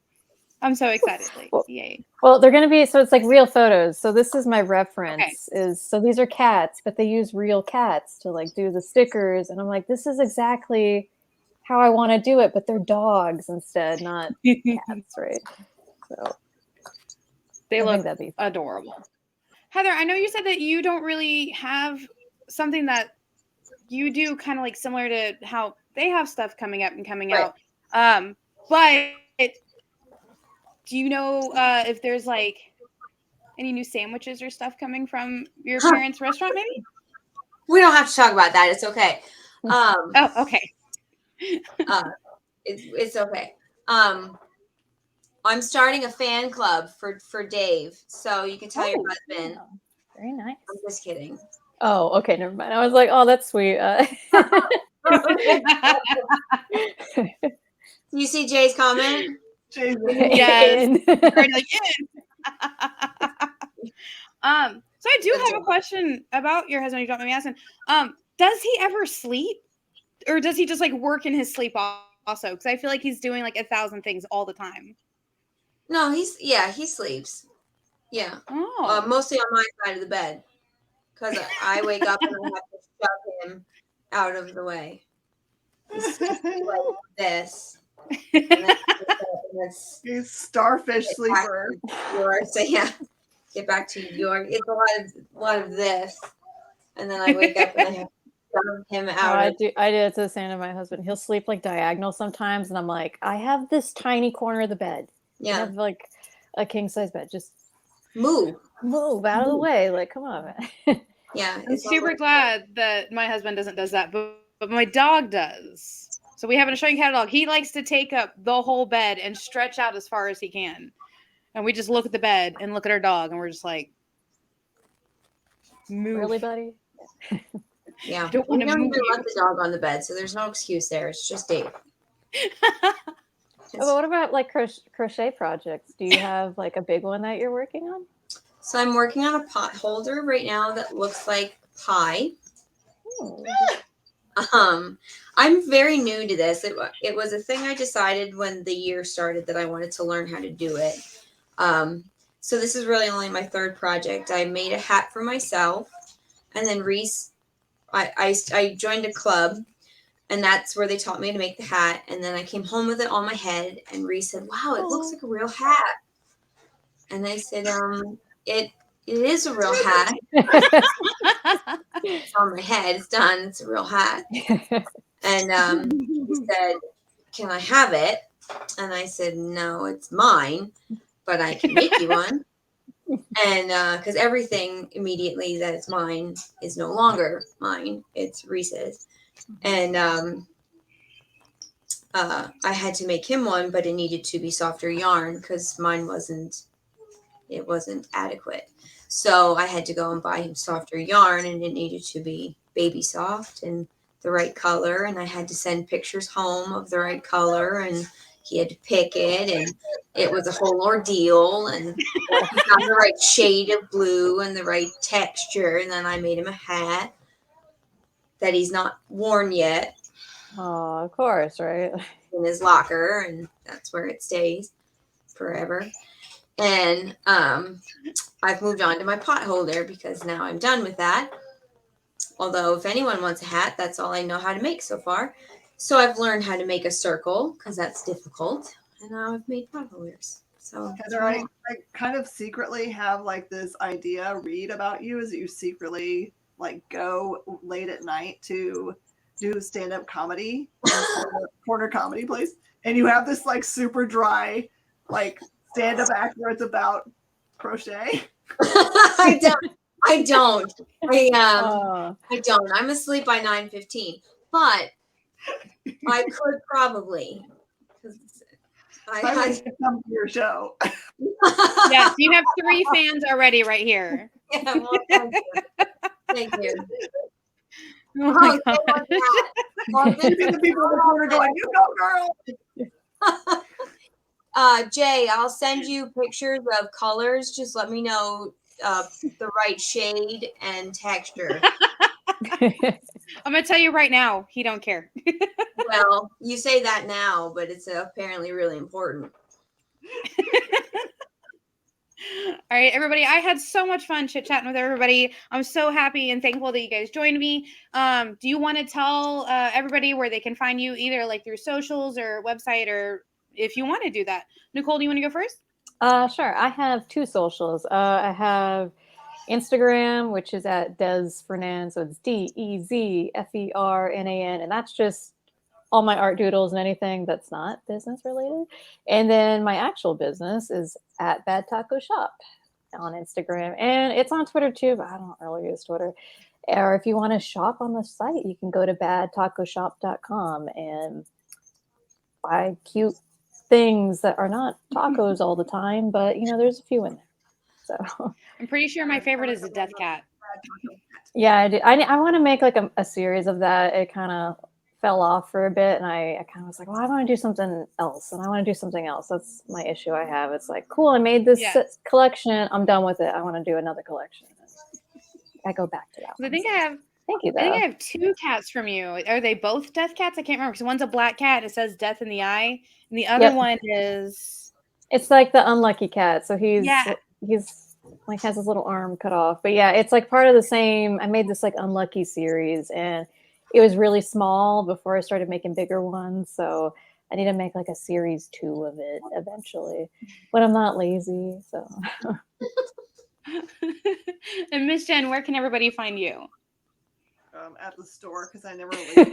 I'm so excited. Like, yay. Well, they're going to be, so it's like real photos. So this is my reference so these are cats, but they use real cats to like do the stickers. And I'm like, this is exactly how I want to do it, but they're dogs instead, not cats, right? So They I look think that'd be fun. adorable. Heather, I know you said that you don't really have something that you do kind of like similar to how they have stuff coming up and coming Right. out. But do you know if there's like any new sandwiches or stuff coming from your parents' restaurant, maybe? We don't have to talk about that. It's okay. Oh, okay. It's okay. I'm starting a fan club for Dave, so you can tell your husband. Oh, very nice. I'm just kidding. Oh, okay, never mind. I was like, oh, that's sweet. You see Jay's comment? Jason. Yes. Already like, so I do have a question about your husband. You don't mind me asking. Does he ever sleep, or does he just like work in his sleep also? Because I feel like he's doing like 1,000 things all the time. No, he sleeps. Yeah. Oh. Mostly on my side of the bed, because I wake up and I have to shove him out of the way. He's like this. And that's He's starfish sleeper. yours. So yeah, get back to your. It's a lot of this, and then I wake up and I have to shove him out. I do it to the same to my husband. He'll sleep like diagonal sometimes, and I'm like, I have this tiny corner of the bed. Yeah. I have like a king size bed. Just move out of the way. Like, come on, man. Yeah. I'm super glad that my husband does that, but my dog does. So we have a showing cat dog. He likes to take up the whole bed and stretch out as far as he can. And we just look at the bed and look at our dog, and we're just like, move. Really, buddy? Yeah. Don't We want to don't move even you. let the dog on the bed, so there's no excuse there. It's just Dave. But what about like crochet projects? Do you have like a big one that you're working on? So I'm working on a pot holder right now that looks like pie. I'm very new to this. It was a thing I decided when the year started that I wanted to learn how to do it. So this is really only my third project. I made a hat for myself, and then Reese, I joined a club, And that's where they taught me to make the hat. And then I came home with it on my head, and Reese said, "Wow, it looks like a real hat." And I said, it is a real hat. It's on my head. It's done. It's a real hat." And he said, "Can I have it?" And I said, "No, it's mine, but I can make you one." And because everything immediately that is mine is no longer mine, it's Reese's. And I had to make him one, but it needed to be softer yarn because mine wasn't adequate. So I had to go and buy him softer yarn, and it needed to be baby soft and the right color. And I had to send pictures home of the right color, and he had to pick it, and it was a whole ordeal. And he found the right shade of blue and the right texture. And then I made him a hat that he's not worn yet. Oh, of course, right? In his locker, and that's where it stays forever. And I've moved on to my pot holder because now I'm done with that. Although if anyone wants a hat, that's all I know how to make so far. So I've learned how to make a circle because that's difficult. And now I've made pot holders. So Heather, I kind of secretly have like this idea read about you is that you secretly like go late at night to do stand-up comedy in a corner comedy place, and you have this like super dry like stand-up act where it's about crochet. I don't. I don't. Oh. I don't. I'm asleep by 9:15, but I could probably. I want to come to your show. Yes, you have 3 fans already right here. Yeah, well, thank you. Thank you. Oh my Oh, God. well, You see the people in the corner going, "You go, girl!" Jay, I'll send you pictures of colors. Just let me know the right shade and texture. I'm gonna tell you right now, he don't care. Well, you say that now, but it's apparently really important. All right, everybody. I had so much fun chit-chatting with everybody. I'm so happy and thankful that you guys joined me. Do you want to tell everybody where they can find you, either like through socials or website, or if you want to do that? Nicole, do you want to go first? Sure. I have 2 socials. I have Instagram, which is at Des Fernandez. So it's DEZFERNAN. And that's just all my art doodles and anything that's not business related. And then my actual business is at Bad Taco Shop on Instagram. And it's on Twitter too, but I don't really use Twitter. Or if you want to shop on the site, you can go to badtacoshop.com and buy cute things that are not tacos all the time, but there's a few in there. So I'm pretty sure my favorite is a death cat. yeah, I do. I want to make like a series of that. It kind of fell off for a bit, and I kind of was like, well, I want to do something else, and I want to do something else. That's my issue I have. It's like, cool, I made this collection. I'm done with it. I want to do another collection. I go back to that. I think I have. Thank you, though. I think I have 2 cats from you. Are they both death cats? I can't remember. Because one's a black cat and it says death in the eye, and the other one is. It's like the unlucky cat. So he's like has his little arm cut off. But yeah, it's like part of the same. I made this like unlucky series, and it was really small before I started making bigger ones. So I need to make like a series 2 of it eventually, but I'm not lazy. So. And Miss Jen, where can everybody find you? At the store because I never leave.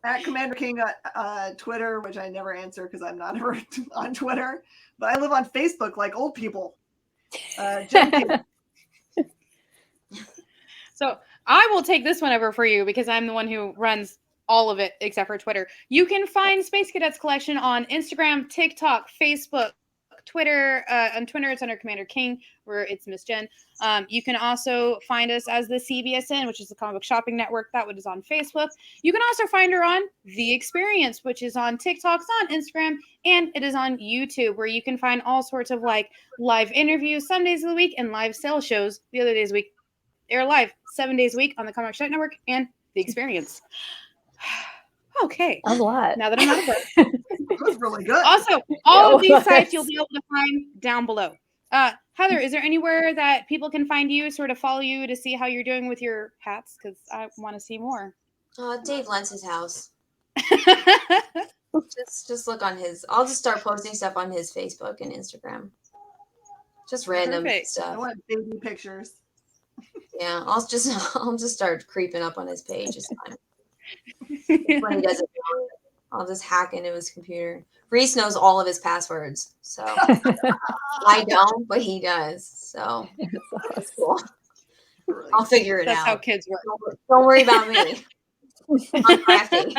At Commander King on Twitter, which I never answer because I'm not ever on Twitter, but I live on Facebook like old people. So I will take this one over for you because I'm the one who runs all of it except for Twitter. You can find Space Cadets Collection on Instagram, TikTok, Facebook, Twitter. On Twitter, it's under Commander King, where it's Miss Jen. You can also find us as the CBSN, which is the Comic Book Shopping Network. That one is on Facebook. You can also find her on The Experience, which is on TikTok, it's on Instagram, and it is on YouTube, where you can find all sorts of like live interviews some days of the week and live sales shows the other days of the week. They're live 7 days a week on the Comic Book Shopping Network and The Experience. Okay. A lot. Now that I'm out of breath. That was really good. Also, all of these sites you'll be able to find down below. Heather, is there anywhere that people can find you, sort of follow you to see how you're doing with your hats? Because I want to see more. Dave Lentz's house. Just look on his. I'll just start posting stuff on his Facebook and Instagram. Just random Perfect. I stuff. want baby pictures. Yeah, I'll just start creeping up on his page. It's fine. When he does it, I'll just hack into his computer. Reese knows all of his passwords, so I don't, but he does. So it's cool. I'll figure it That's out. how kids work. Don't worry about me. I'm crafty.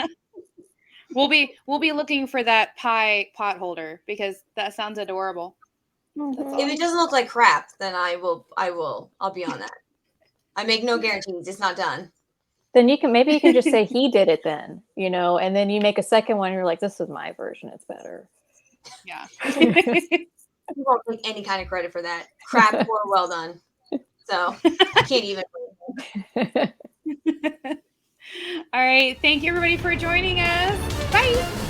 We'll be looking for that pie pot holder because that sounds adorable. If it doesn't look like crap, then I'll be on that. I make no guarantees. It's not done. Then maybe you can just say he did it then, and then you make a second one. You're like, this is my version. It's better. Yeah. You won't take any kind of credit for that. Crap or well done. So I can't even. All right. Thank you everybody for joining us. Bye.